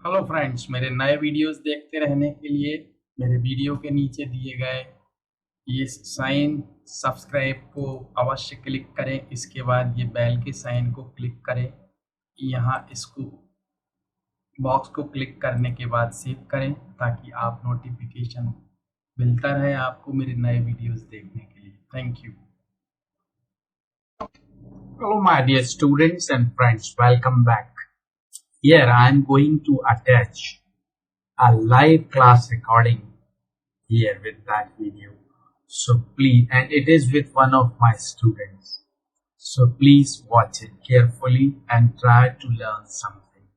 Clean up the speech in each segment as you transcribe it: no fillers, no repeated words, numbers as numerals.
Hello friends, मेरे नए videos देखते रहने के लिए मेरे वीडियो के नीचे दिए गए ये साइन सब्सक्राइब को अवश्य क्लिक करें। इसके बाद ये बेल के साइन को क्लिक करें। यहाँ इसको बॉक्स को क्लिक करने के बाद सेव करें ताकि आप नोटिफिकेशन मिलता रहे आपको मेरे नए वीडियोस देखने के लिए। Thank you. Hello my dear students and friends, welcome back. Here I am going to attach a live class recording here with that video. So please, and it is with one of my students. So please watch it carefully and try to learn something.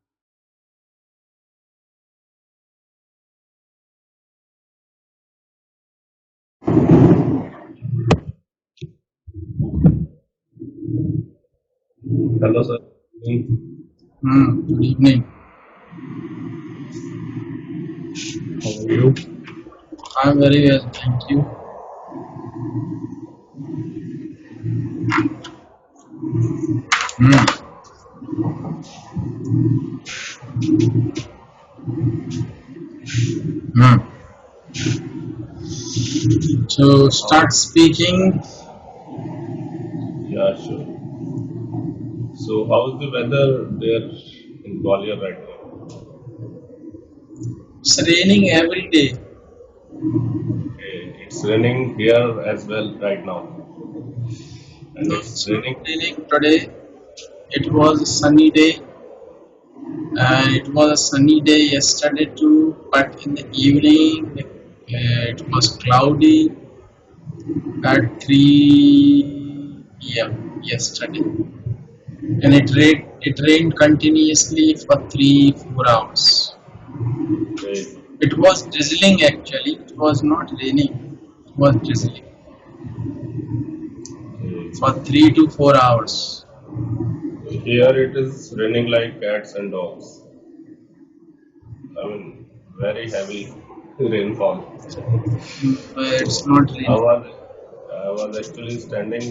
Hello, sir. Good evening. How are you? I'm very well, thank you. Hmm. Hmm. So start speaking. Yeah, sure. So, how is the weather there in Gwalior right now? It's raining every day. Okay, it's raining here as well right now, and No, it's it's not raining. raining today. It was a sunny day, and it was a sunny day yesterday too. But in the evening, it was cloudy at 3 p.m. yesterday, and it rained continuously for 3-4 hours. Okay, It was drizzling actually. It was not raining. It was drizzling okay. for 3 to 4 hours. Here it is raining like cats and dogs. I mean, very heavy rainfall. It's So, not I raining. was I was actually standing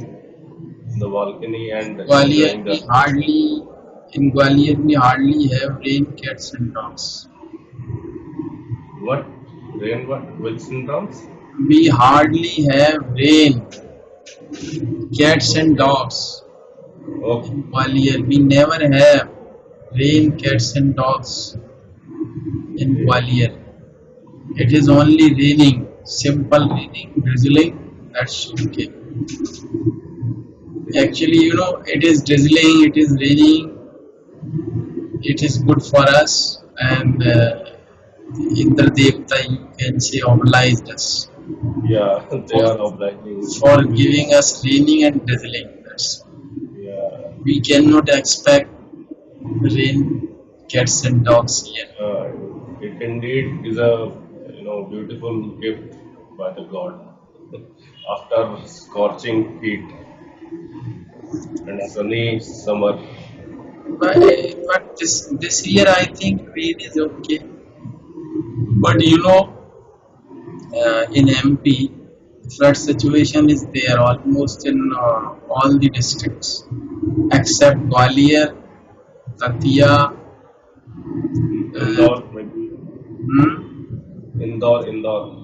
in the balcony and Gwalior enjoying we the sunset. hardly in Gwalior we hardly have rain cats and dogs. What rain? What? Which symptoms? We hardly have rain cats and Okay, dogs okay. in Gwalior. We never have rain cats and dogs in Okay. Gwalior. It is only raining, simple raining, drizzling. That's okay. Actually, it is drizzling, it is raining, it is good for us, and Indra Devta, you can say, obliged us Yeah, they for, are obliging for to you. giving us raining and drizzling. Yeah, We cannot expect rain, cats, and dogs here. uh, it indeed is a beautiful gift by the God after scorching heat and sunny summer. But this year, I think rain is okay. But in MP, flood situation is there almost in all the districts except Gwalior, Datia, uh, Indore, maybe hmm, Indore. Indore.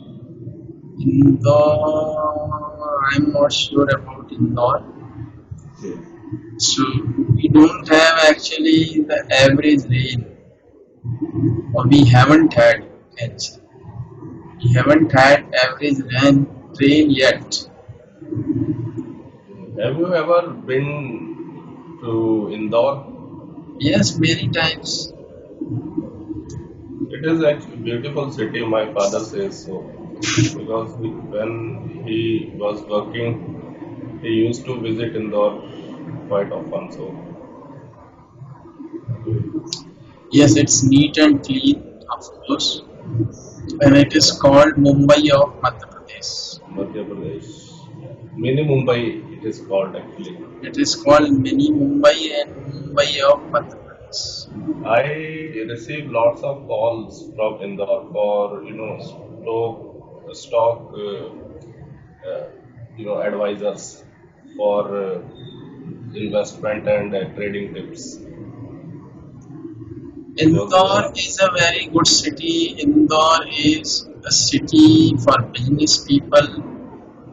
I'm not sure about Indore. Okay. So we don't have actually the average rain, or we haven't had. Actually. We haven't had average rain yet. Have you ever been to Indore? Yes, many times. It is actually a beautiful city. My father says so because when he was working, he used to visit Indore quite often. So, Yes, it's neat and clean, of course, and it is yeah, called Mumbai of Madhya Pradesh. Madhya Pradesh, yeah. Mini Mumbai, it is called actually. It is called Mini Mumbai and Mumbai of Madhya Pradesh. I receive lots of calls from Indore for stock uh, advisors for investment and trading tips. because Indore is a very good city. Indore is a city for business people,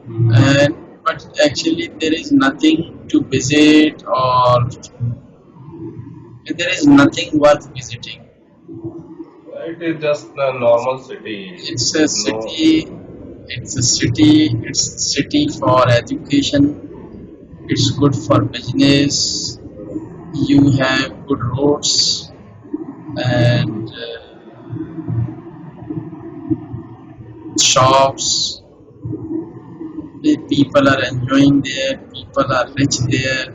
Mhm. and but actually there is nothing to visit, or there is nothing worth visiting. It is just a normal city. It's a There's no. city. It's a city. It's a city for education. It's good for business. You have good roads and Mhm. shops. The people are enjoying there. People are rich there.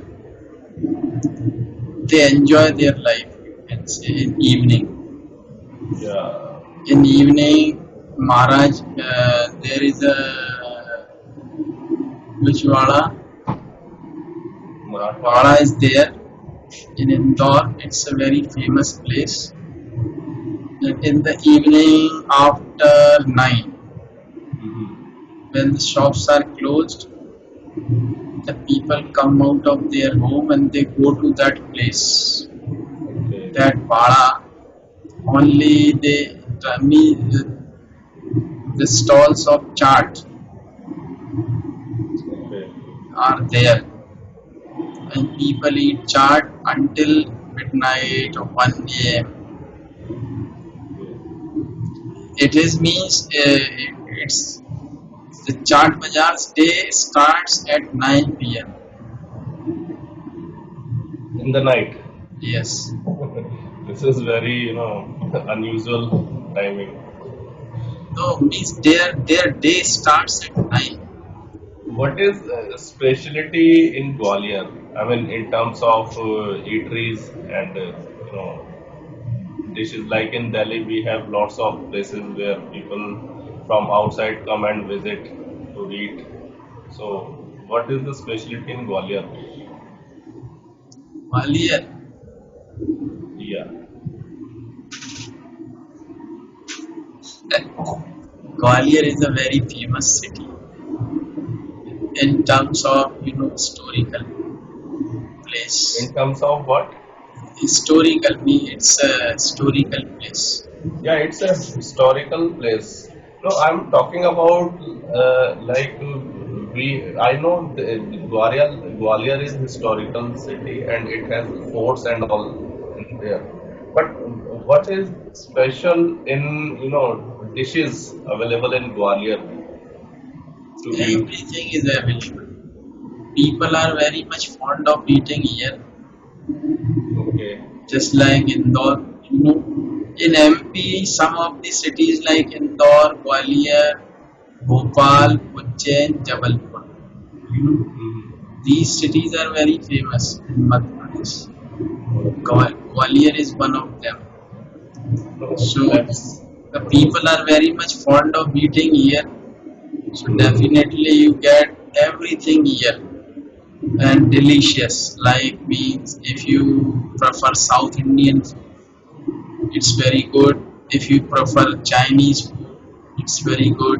They enjoy their life. You can say in evening. Yeah, In evening, Maharaj, there is a Vijwara. Marathwada. Vada is there in Indore. It's a very famous place. And in the evening after 9, Mhm. when the shops are closed, the people come out of their home and they go to that place, Okay. that Vada. Only the stalls of chaat Okay. are there, and people eat chaat until midnight or 1 a.m. Okay. It is means it's the chaat bazaar's day starts at 9 p.m. In the night. Yes, This is very, unusual timing. no means their day starts at 9. What is specialty in Gwalior? I mean, in terms of eateries and dishes. Like in Delhi, we have lots of places where people from outside come and visit to eat. So, what is the specialty in Gwalior? Gwalior, Yeah. Gwalior is a very famous city in terms of historical place. In terms of what? Historical means it's a historical place. Yeah, it's a historical place. No, I'm talking about like we. I know Gwalior is historical city and it has forts and all in there. But what is special in dishes available in Gwalior to eat? Everything is available. People are very much fond of eating here, Okay. just like Indore. In MP, some of the cities like Indore, Gwalior, Bhopal, Ujjain, Jabalpur. Mhm. These cities are very famous in Madhya Pradesh. Okay. Gwalior is one of them. So So that's. the people are very much fond of eating here. So Mhm. definitely you get everything here and delicious. Like means if you prefer South Indian food, it's very good. If you prefer Chinese food, it's very good.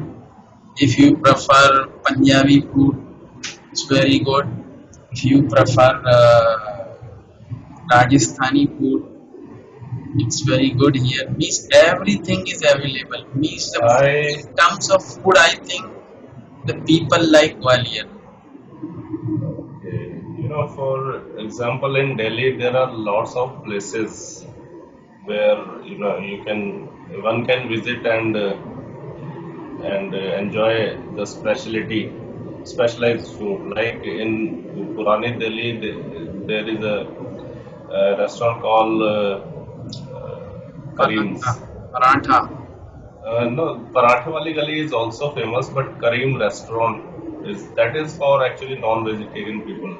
If you prefer Punjabi food, it's very good. If you prefer Rajasthani food, it's very good here. Means everything is available. Means I in terms of food, I think the people like Gwalior. Okay. For example, in Delhi, there are lots of places where one can visit and enjoy the specialized food. Like in Purani Delhi, there is a restaurant called Paratha. Kareem's. Paratha. No, Paratha Wali Gali is also famous, but Kareem restaurant is for actually non-vegetarian people.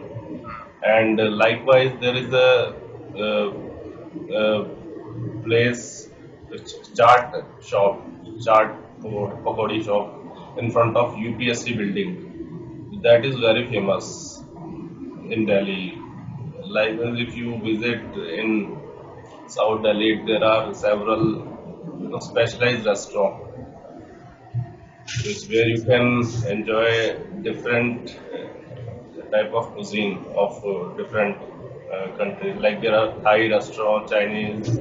And likewise, there is a uh, uh, place, chaat shop, chaat pakodi shop in front of UPSC building. That is very famous in Delhi. Likewise, if you visit in South Delhi, there are several specialized restaurants which where you can enjoy different type of cuisine of different countries. Like there are Thai restaurant, Chinese,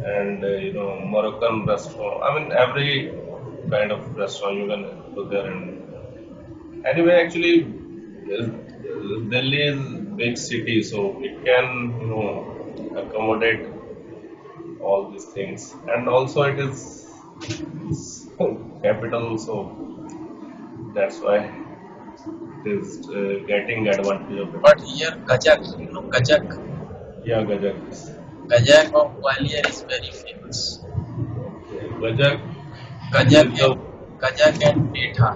and Moroccan restaurant. I mean, every kind of restaurant you can go there. And anyway, actually, Delhi is big city, so it can accommodate all these things, and also it is capital, so that's why it is getting advantage of But it. here Gajak, Gajak, Yeah, Gajak. Gajak of Gwalior is very famous. Gajak Gajak is and the Gajak and Petha.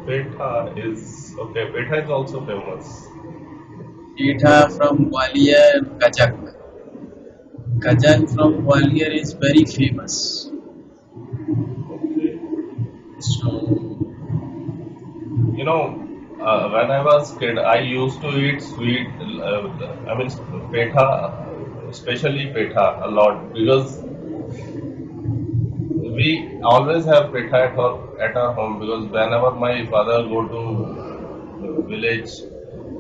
Petha is okay. Petha is also famous. Petha from Gwalior, Gajak. Gajak from Gwalior is very famous. Okay. So You know, when I was kid, I used to eat sweet. I mean, petha, especially petha, a lot because we always have petha at our home because whenever my father go to village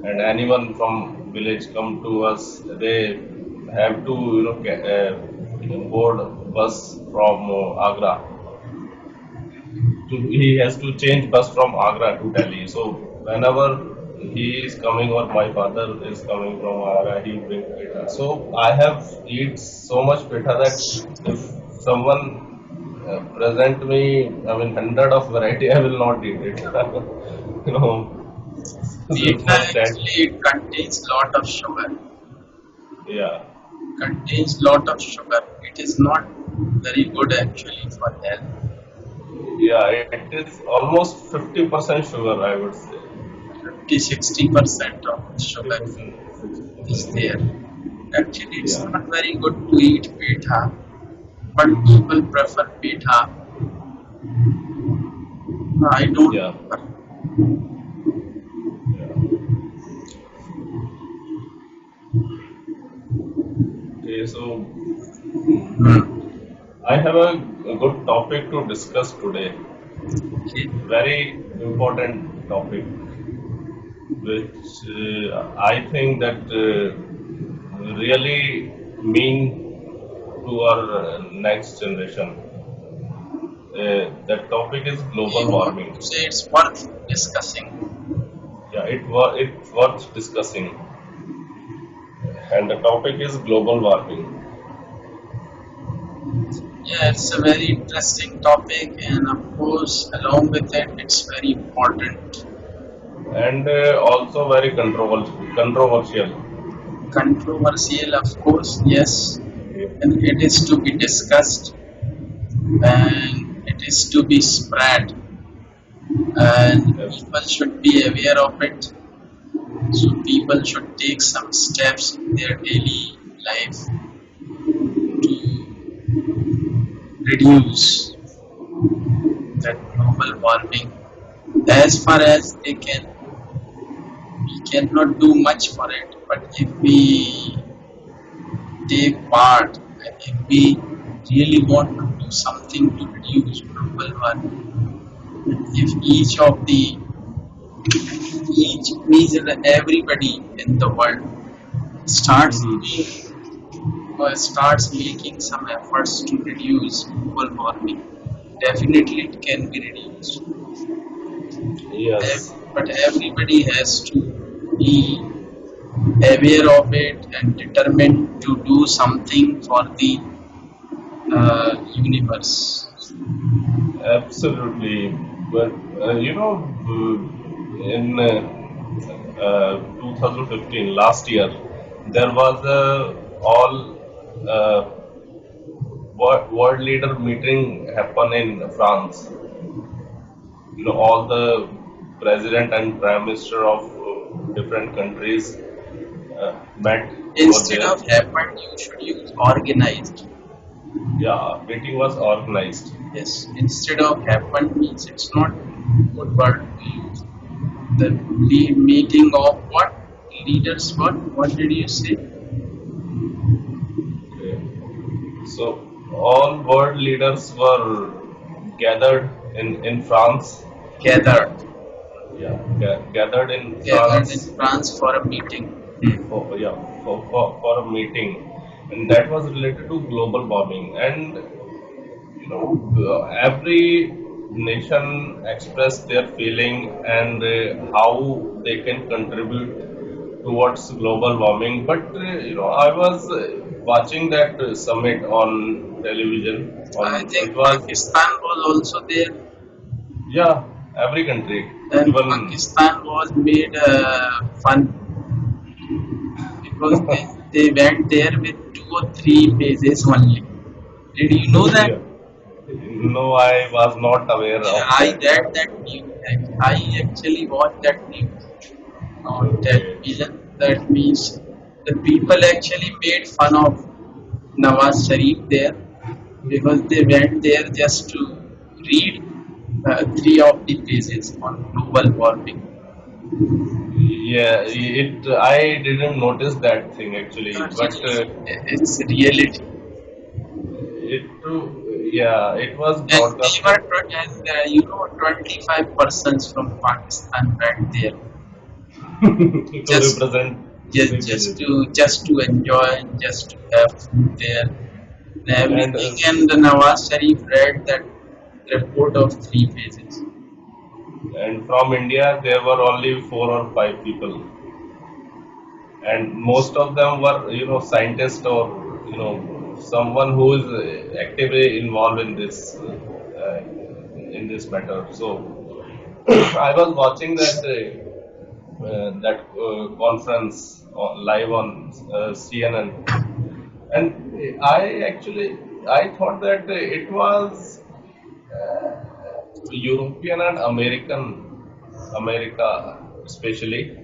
and anyone from village come to us, they have to board bus from Agra. He has to change bus from Agra to Delhi. So whenever he is coming or my father is coming from Agra, he bring petha. So I have eat so much petha that if someone present me, I mean, hundred of variety, I will not eat it. you know, Petha for that, actually it contains lot of sugar. yeah, Contains lot of sugar. It is not very good actually for health. yeah, it is almost 50% sugar, I would say. 50-60% of sugar 50%, is 60%. there. Actually, it's Yeah, not very good to eat petha, but people prefer petha. I don't yeah, prefer. yeah. Okay, so I have a good topic to discuss today. Okay. Very important topic, which I think that really mean to our next generation. That topic is global You want warming. to say it's worth discussing. Yeah, it's worth discussing, and the topic is global warming. Yeah, it's a very interesting topic, and of course, along with it, it's very important. And also very controversial. Controversial, of course, yes, Yeah. and it is to be discussed and it is to be spread, and Yes. people should be aware of it. So, people should take some steps in their daily life to reduce that global warming as far as they can. We cannot do much for it, but if we take part and if we really want to do something to reduce global warming, if each and everybody in the world starts Mhm. doing or starts making some efforts to reduce global warming, definitely it can be reduced. Yes. But everybody has to be aware of it and determined to do something for the universe. Absolutely. But in 2015, last year, there was a all uh, world leader meeting happen in France. All the president and prime minister of different countries met over Instead there. of happened, you should use organized. Yeah, meeting was organized. Yes, instead of happened means it's not good word to use. The meeting of what? Leaders what? What did you say? Okay. So all world leaders were gathered in France. Gathered. Yeah, gathered in Gathered in France France for a meeting. for, yeah, for a meeting, and that was related to global warming. And every nation expressed their feeling and how they can contribute towards global warming. But I was watching that summit on television. I On think it was, Pakistan was also there, yeah, every country, and even Pakistan was made fun because they went there with two or three pages only. Did you know that? yeah. No, I was not aware Yeah, of I that. read that news. I actually watched that news on Okay. television. That means the people actually made fun of Nawaz Sharif there because they went there just to read three of the pages on global warming. Yeah, it. I didn't notice that thing actually, but It's reality. it. Yeah, it was And broadcasted and 25 persons from Pakistan went there to just represent just three just pages, to just to enjoy and just to have food there and and everything. And the Nawaz Sharif read that report of three pages. from India there were only 4 or 5 people, and most of them were scientists or someone who is actively involved in this matter. So I was watching that conference live on CNN, and I thought that it was European and America especially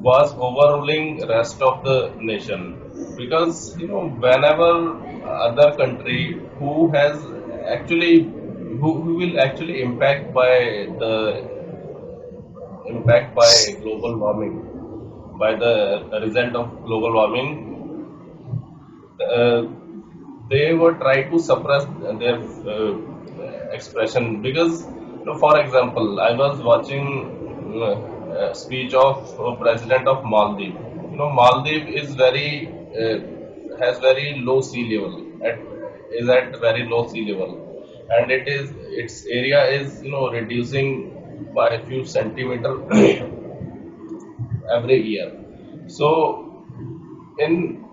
was overruling rest of the nation, because whenever other country who has actually who will actually impact by global warming, by the result of global warming, uh, they were trying to suppress their expression. Because for example, I was watching a speech of president of Maldives. Maldives is very has very low sea level, is at very low sea level, and its area is reducing by a few centimeter every year. So in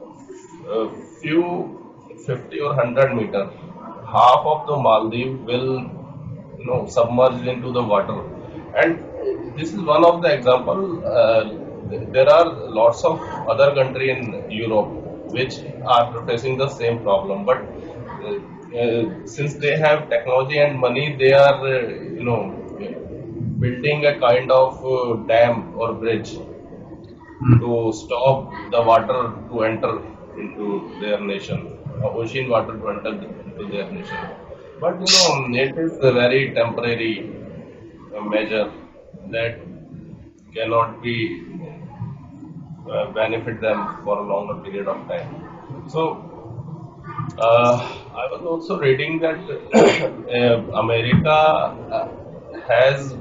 a few 50 or 100 meter, half of the Maldives will submerged into the water. And this is one of the example. There are lots of other country in Europe which are facing the same problem, but since they have technology and money, they are building a kind of dam or bridge to Hmm. stop the water to enter into their nation, ocean water to enter into their nation. But it is a very temporary measure that cannot be benefit them for a longer period of time. So I was also reading that America has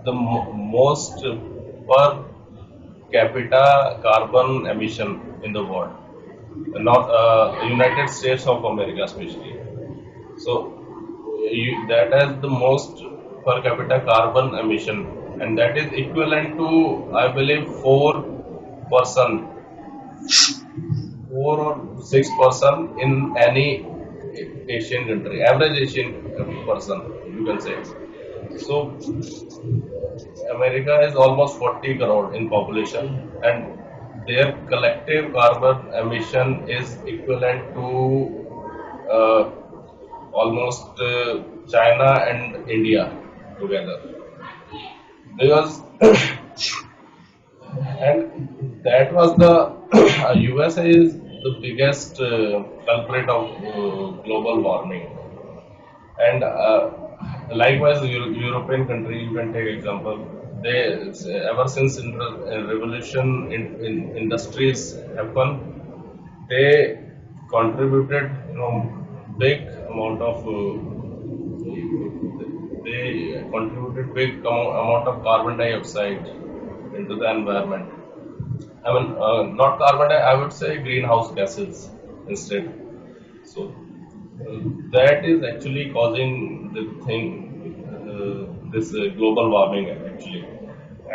the most per capita carbon emission in the world, not United States of America especially. So that has the most per capita carbon emission, and that is equivalent to, I believe, 4%, 4 or 6% in any Asian country, average Asian person, you can say. So America is almost 40 crore in population, and their collective carbon emission is equivalent to uh, almost China and India together. Because and that was the USA is the biggest culprit of global warming. And likewise, European country, you can take example. They ever since revolution in industries happen, they contributed big amount of they contributed big amount of carbon dioxide into the environment. I mean, not carbon dioxide, I would say greenhouse gases. instead. So that is actually causing the thing, this global warming actually,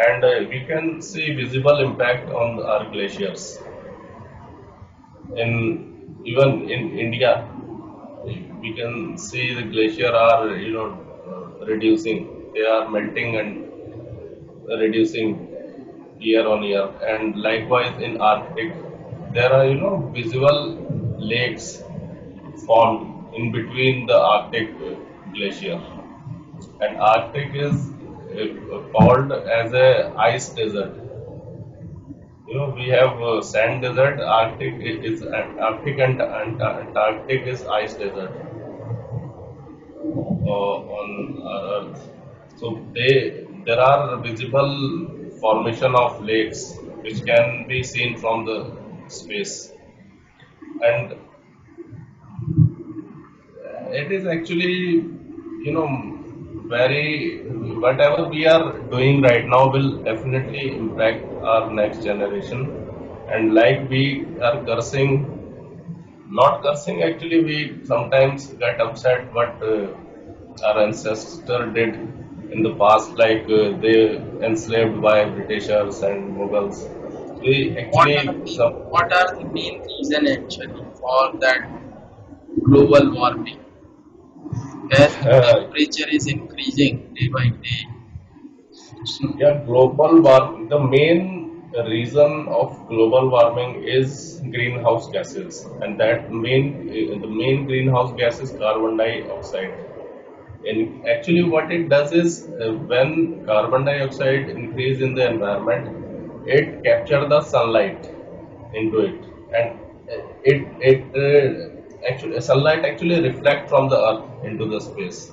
and we can see visible impact on our glaciers. In even in India, we can see the glacier are reducing. They are melting and reducing year on year, and likewise in Arctic, there are visible lakes formed in between the Arctic glacier. And Arctic is called as a ice desert. We have sand desert. Is Arctic and Antarctic is ice desert on our Earth. So there are visible formation of lakes which can be seen from the space, and it is actually very, whatever we are doing right now will definitely impact our next generation. And like we are cursing, not cursing actually, we sometimes get upset what our ancestor did in the past, like they enslaved by Britishers and Mughals. We What actually are the some what are the main reason actually for that global warming? As the uh, temperature is increasing day by day. So, Yeah, global warming. The main reason of global warming is greenhouse gases, and the main greenhouse gas is carbon dioxide. And actually, what it does is when carbon dioxide increase in the environment, it capture the sunlight into it, and it actually sunlight actually reflect from the earth into the space.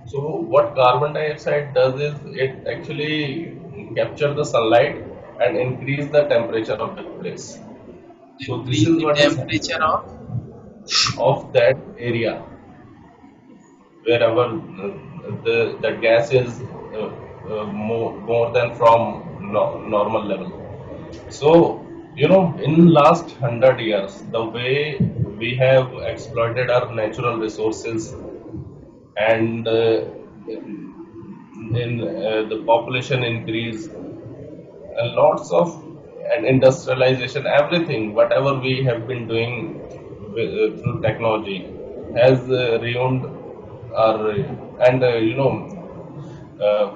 So what carbon dioxide does is it actually capture the sunlight and increase the temperature of the place. So this increase is the what is temperature of of that area wherever the gas is more than from normal level. So in last 100 years, the way we have exploited our natural resources, and in the population increase, and lots of and industrialization, everything whatever we have been doing through technology has ruined our, and uh,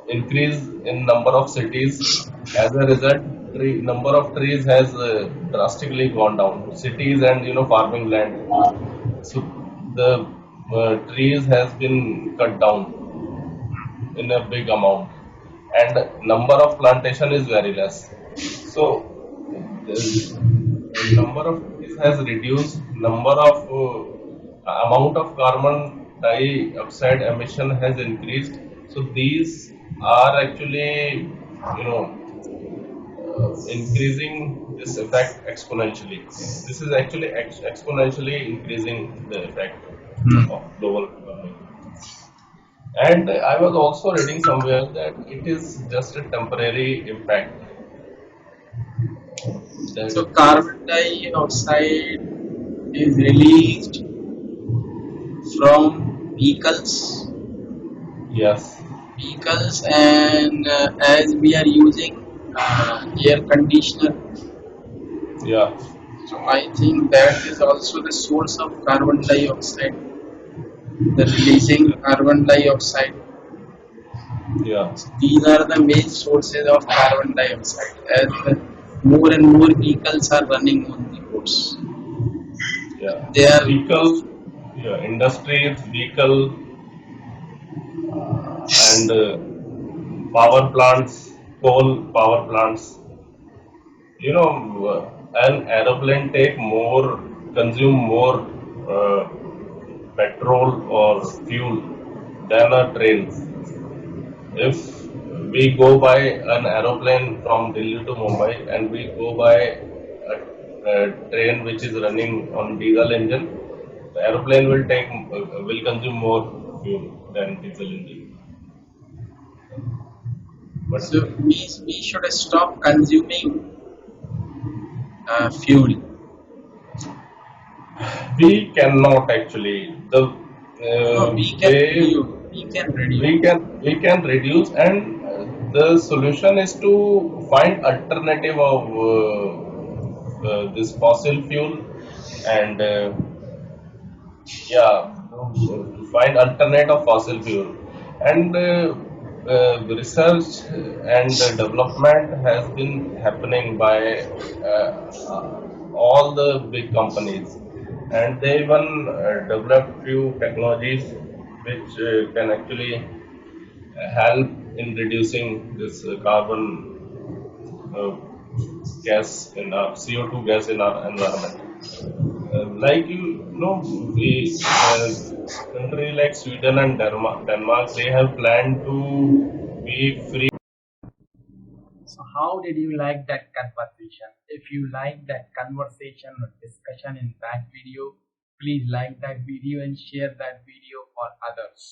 increase in number of cities. As a result, number of trees has drastically gone down, cities and farming land. So the trees has been cut down in a big amount, and number of plantation is very less. So the number of trees has reduced, number of amount of carbon dioxide emission has increased. So these are actually increasing this effect exponentially. This is actually exponentially increasing the effect of global warming. And I was also reading somewhere that it is just a temporary impact. so That carbon dioxide is released from yes, and as we are using air conditioner, yeah, so I think that is also the source of carbon dioxide, the releasing carbon dioxide. yeah, These are the main sources of carbon dioxide as more and more vehicles are running on the roads. yeah. They are Vehicle, yeah, industries, vehicle, and power plants, coal power plants. An aeroplane consume more uh, petrol or fuel than a train. If we go by an aeroplane from Delhi to Mumbai, and we go by a train which is running on diesel engine, the aeroplane will consume more fuel than diesel engine. But so we should stop consuming fuel. we cannot actually the No, we can they reduce. We can reduce. we can reduce, and the solution is to find alternative of this fossil fuel, and yeah, to find alternate of fossil fuel, and research and development has been happening by all the big companies, and they even developed few technologies which can actually help in reducing this uh, gas in our CO2 gas in our environment. Like you know, we country like Sweden and Denmark, they have planned to be free. So how did you like that conversation? If you like that conversation or discussion in that video, please like that video and share that video for others.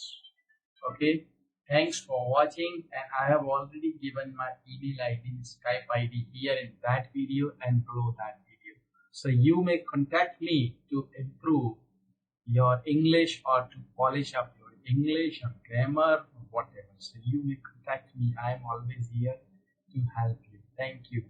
Okay. Thanks for watching, and I have already given my email ID and Skype ID here in that video and below that video. So you may contact me to improve your English or to polish up your English or grammar or whatever. So you may contact me. I am always here to help you. Thank you.